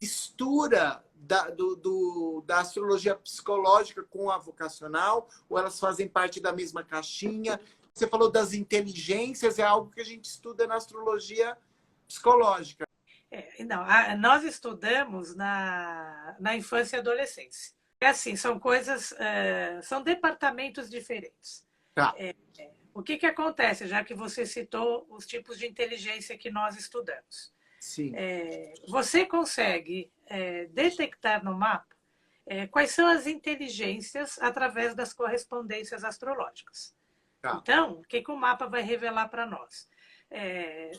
mistura da astrologia psicológica com a vocacional, ou elas fazem parte da mesma caixinha? Você falou das inteligências, é algo que a gente estuda na astrologia psicológica. Não, nós estudamos na infância e adolescência. É assim, são coisas, são departamentos diferentes. Tá. O que acontece, já que você citou os tipos de inteligência que nós estudamos? Sim. Você consegue detectar no mapa quais são as inteligências através das correspondências astrológicas. Tá. Então, o que o mapa vai revelar para nós?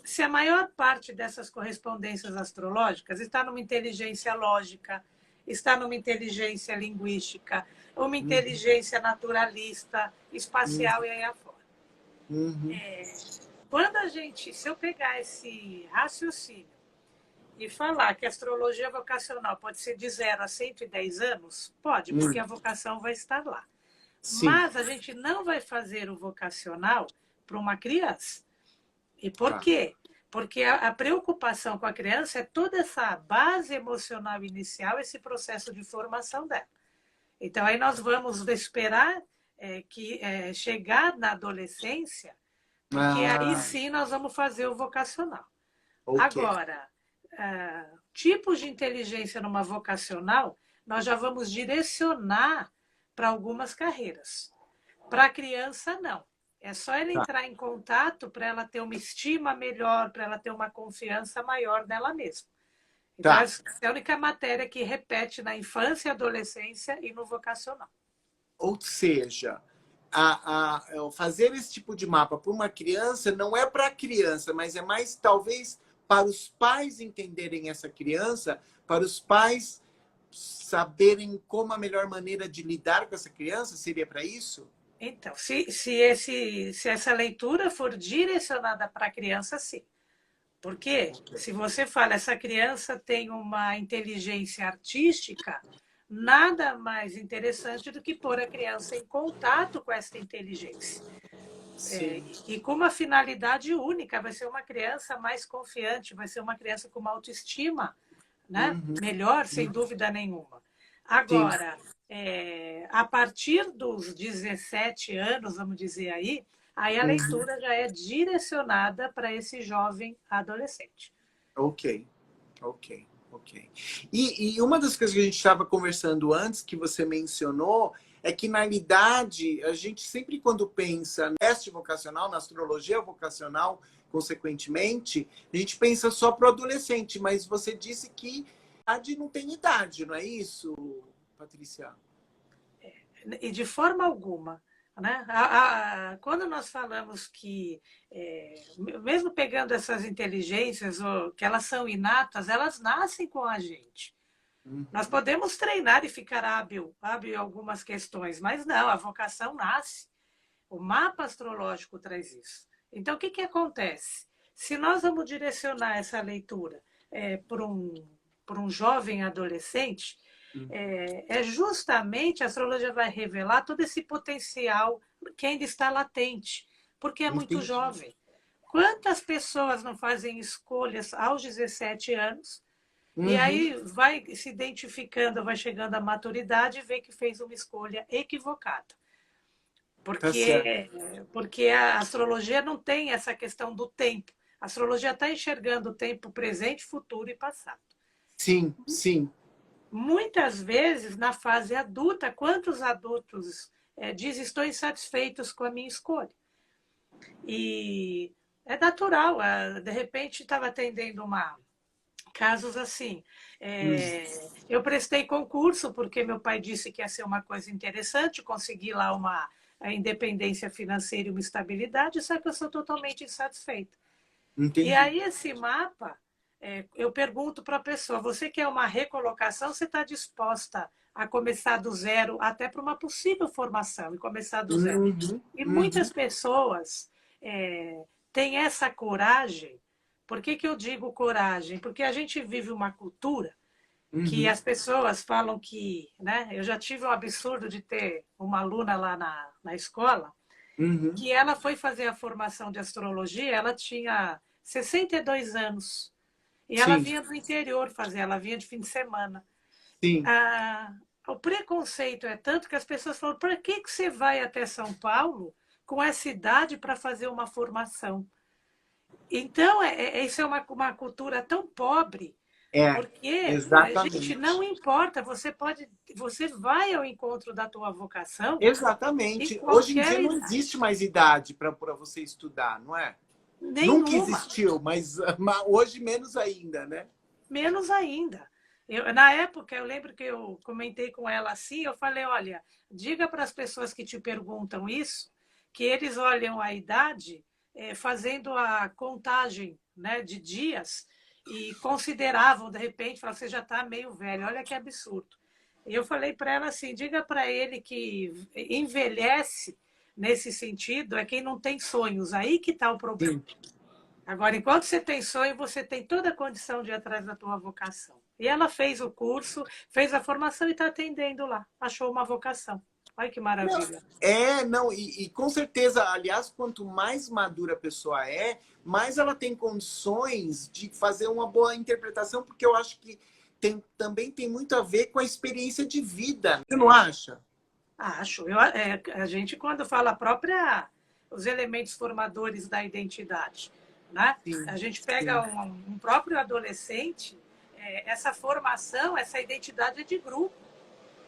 Se a maior parte dessas correspondências astrológicas está numa inteligência lógica, está numa inteligência linguística, uma inteligência naturalista, espacial e aí afora. Se eu pegar esse raciocínio e falar que a astrologia vocacional pode ser de 0 a 110 anos, pode, porque a vocação vai estar lá. Sim. Mas a gente não vai fazer o vocacional para uma criança. E por quê? Porque a preocupação com a criança é toda essa base emocional inicial, esse processo de formação dela. Então, aí nós vamos esperar chegar na adolescência, porque aí sim nós vamos fazer o vocacional. Okay. Agora, tipos de inteligência numa vocacional, nós já vamos direcionar para algumas carreiras. Para a criança, não. É só ela entrar em contato para ela ter uma estima melhor, para ela ter uma confiança maior nela mesma. Então, essa é a única matéria que repete na infância e adolescência e no vocacional. Ou seja, fazer esse tipo de mapa para uma criança não é para a criança, mas é mais, talvez, para os pais entenderem essa criança, para os pais saberem como a melhor maneira de lidar com essa criança, seria para isso? Então, se essa leitura for direcionada para a criança, sim. Porque se você fala, essa criança tem uma inteligência artística, nada mais interessante do que pôr a criança em contato com essa inteligência. E com uma finalidade única, vai ser uma criança mais confiante, vai ser uma criança com uma autoestima, né? Melhor, sem dúvida nenhuma. Agora, a partir dos 17 anos, vamos dizer aí a leitura já é direcionada para esse jovem adolescente. Ok. E uma das coisas que a gente estava conversando antes, que você mencionou, é que, na realidade, a gente sempre, quando pensa no teste vocacional, na astrologia vocacional, consequentemente, a gente pensa só para o adolescente, mas você disse que a idade não tem idade, não é isso, Patrícia? E de forma alguma. Né? Quando nós falamos que, mesmo pegando essas inteligências, que elas são inatas, elas nascem com a gente. Nós podemos treinar e ficar hábil em algumas questões, mas não, a vocação nasce. O mapa astrológico traz isso. Então, o que acontece? Se nós vamos direcionar essa leitura por um jovem adolescente, justamente a astrologia vai revelar todo esse potencial que ainda está latente, porque é muito jovem. Quantas pessoas não fazem escolhas aos 17 anos e aí vai se identificando, vai chegando à maturidade e vê que fez uma escolha equivocada? Porque a astrologia não tem essa questão do tempo. A astrologia está enxergando o tempo presente, futuro e passado. Sim. Muitas vezes, na fase adulta, quantos adultos dizem estou insatisfeitos com a minha escolha? E é natural, de repente estava atendendo casos assim. Eu prestei concurso porque meu pai disse que ia ser uma coisa interessante, consegui lá a independência financeira e uma estabilidade, só que eu sou totalmente insatisfeita. Entendi. E aí esse mapa... eu pergunto para a pessoa, você quer uma recolocação, você está disposta a começar do zero até para uma possível formação e começar do zero? E muitas pessoas têm essa coragem. Por que eu digo coragem? Porque a gente vive uma cultura que as pessoas falam que... né? Eu já tive um absurdo de ter uma aluna lá na escola, que ela foi fazer a formação de astrologia, ela tinha 62 anos. E ela Sim, vinha do interior fazer, ela vinha de fim de semana. sim. O preconceito é tanto que as pessoas falam: para que você vai até São Paulo com essa idade para fazer uma formação? Então, isso é uma cultura tão pobre, É, porque, gente, não exatamente. importa, você vai ao encontro da tua vocação em Exatamente. Hoje em dia qualquer não existe idade, mais idade para você estudar, não é? Nunca nenhuma. existiu, mas hoje menos ainda, né? Menos ainda. Na época, eu lembro que eu comentei com ela assim, eu falei, olha, diga para as pessoas que te perguntam isso, que eles olham a idade fazendo a contagem, né, de dias e consideravam, de repente, falavam, você já está meio velho, olha que absurdo. E eu falei para ela assim, diga para ele que envelhece nesse sentido é quem não tem sonhos, aí que está o problema. Sim. Agora, enquanto você tem sonho, você tem toda a condição de ir atrás da tua vocação. E ela fez o curso, fez a formação e está atendendo lá. Achou uma vocação. Olha que Não, maravilha. não, e com certeza, aliás, quanto mais madura a pessoa é, mais ela tem condições de fazer uma boa interpretação, porque eu acho que também tem muito a ver com a experiência de vida. Você não acha? Acho. A gente, quando fala os elementos formadores da identidade, né? Sim, A gente sim, pega um próprio adolescente, essa formação, essa identidade é de grupo.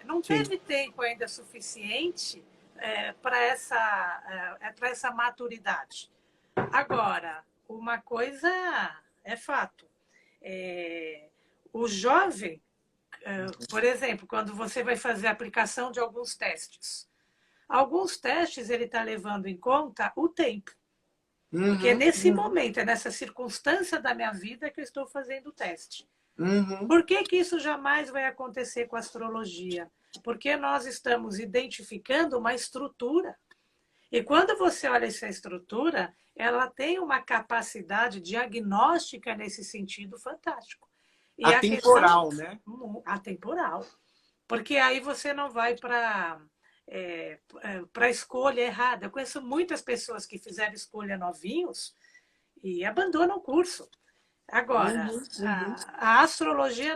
Não sim. teve tempo ainda suficiente para essa maturidade. Agora, uma coisa é fato. É, o jovem, por exemplo, quando você vai fazer a aplicação de alguns testes ele está levando em conta o tempo. Porque é Uhum, nesse uhum, momento, é nessa circunstância da minha vida que eu estou fazendo o teste. uhum. Por que isso jamais vai acontecer com a astrologia? Porque nós estamos identificando uma estrutura. E quando você olha essa estrutura, ela tem uma capacidade diagnóstica nesse sentido fantástico. E a questão Atemporal, né? atemporal. Porque aí você não vai para a escolha errada. Eu conheço muitas pessoas que fizeram escolha novinhos e abandonam o curso. Agora, Uhum, uhum. a astrologia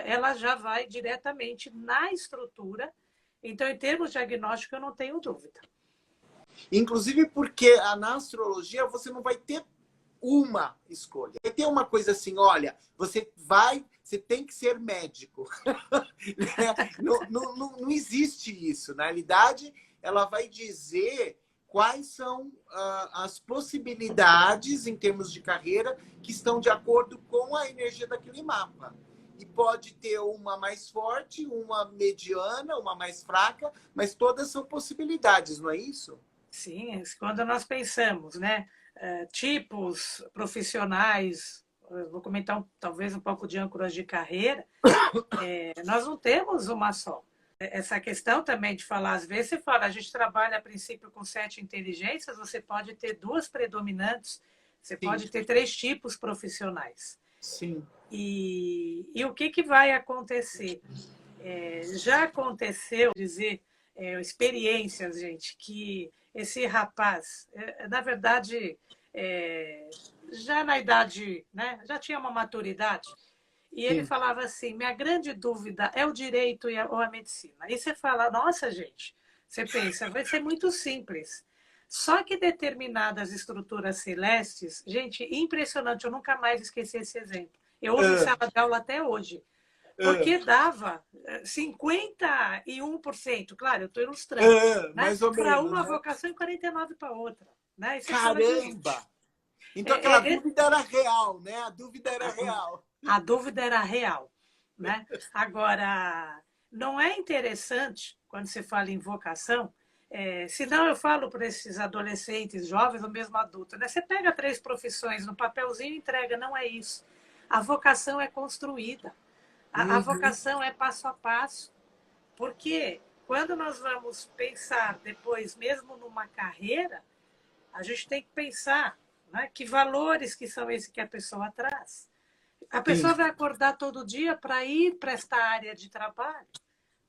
ela já vai diretamente na estrutura, então, em termos diagnósticos, eu não tenho dúvida. Inclusive porque na astrologia você não vai ter uma escolha. Vai ter uma coisa assim, olha, você tem que ser médico. Não existe isso. Na realidade, ela vai dizer quais são as possibilidades em termos de carreira que estão de acordo com a energia daquele mapa. E pode ter uma mais forte, uma mediana, uma mais fraca, mas todas são possibilidades, não é isso? Sim, quando nós pensamos, né, tipos profissionais, vou comentar talvez um pouco de âncoras de carreira, nós não temos uma só. Essa questão também de falar, às vezes você fala, a gente trabalha a princípio com 7 inteligências, você pode ter 2 predominantes, você Sim, pode ter 3 tipos profissionais. sim. E o que vai acontecer? Já aconteceu, dizer, experiências, gente, que esse rapaz, na verdade, já na idade, né, já tinha uma maturidade, e ele Sim. falava assim: minha grande dúvida é o direito ou a medicina. Aí você fala: nossa, gente, você pensa, vai ser muito simples. Só que determinadas estruturas celestes, gente, impressionante, eu nunca mais esqueci esse exemplo. Eu uso em Ah, sala de aula até hoje. ah, Porque dava 51%, claro, eu estou ilustrando, né? mais ou Para menos, uma né? vocação e 49% para outra. Né? E você fala, Caramba! gente, Então aquela é, é, dúvida era real, né? A dúvida era a, real. a dúvida era real. Né? Agora, não é interessante, quando se fala em vocação, se não eu falo para esses adolescentes, jovens ou mesmo adultos, né? Você pega 3 profissões no papelzinho e entrega, não é isso. A vocação é construída. A Uhum, vocação é passo a passo. Porque quando nós vamos pensar depois, mesmo numa carreira, a gente tem que pensar, né, que valores que são esses que a pessoa traz. A sim, pessoa vai acordar todo dia para ir para esta área de trabalho.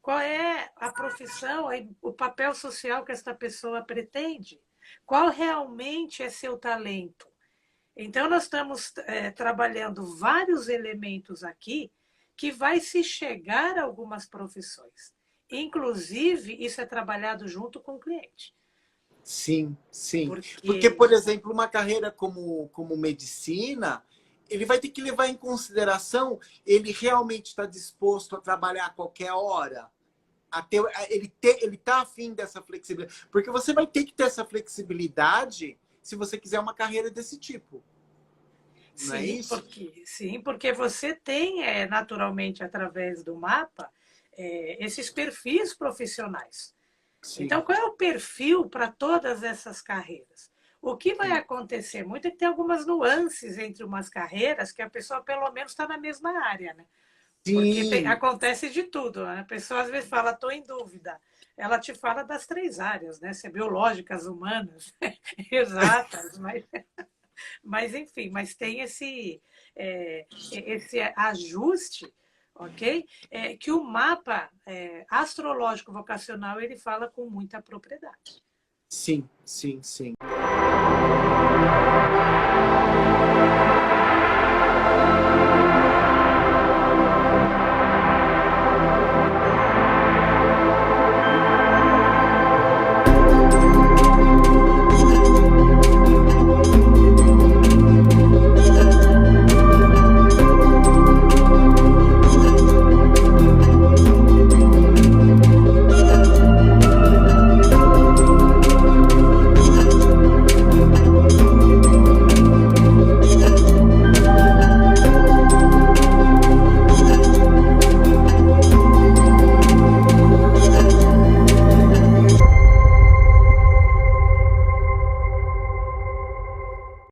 Qual é a profissão, o papel social que esta pessoa pretende? Qual realmente é seu talento? Então, nós estamos trabalhando vários elementos aqui que vai se chegar a algumas profissões. Inclusive, isso é trabalhado junto com o cliente. Sim, sim. Porque, por exemplo, uma carreira como medicina, ele vai ter que levar em consideração ele realmente está disposto a trabalhar a qualquer hora. Ele está afim dessa flexibilidade. Porque você vai ter que ter essa flexibilidade se você quiser uma carreira desse tipo. Não é isso? Porque você tem, naturalmente, através do mapa, esses perfis profissionais. Sim. Então, qual é o perfil para todas essas carreiras? O que vai acontecer muito é que tem algumas nuances entre umas carreiras que a pessoa, pelo menos, está na mesma área, né? Sim. Porque acontece de tudo. Né? A pessoa, às vezes, fala, estou em dúvida. Ela te fala das 3 áreas, né? Se é biológicas, humanas, exatas, mas, enfim, mas tem esse ajuste, ok? Que o mapa astrológico vocacional ele fala com muita propriedade. Sim, sim, sim.